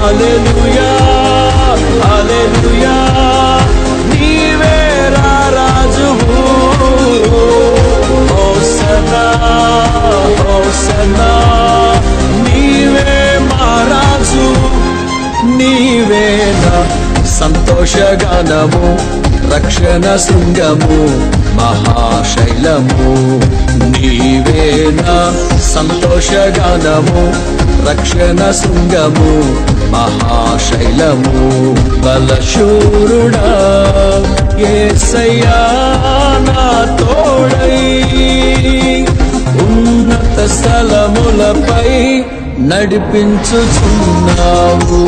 హల్లెలూయా హల్లెలూయా నీవే రాజువు hosanna hosanna నీవే మా రాజు నీవే నా సంతోషగానము రక్షణ శృంగము మహాశైలము నీవే నా సంతోషగానము రక్షణ శృంగము మహాశైలము బలశూరుడా యేసయ్యా నా తోడై ఉన్నత స్థలములపై నడిపించుచున్నావు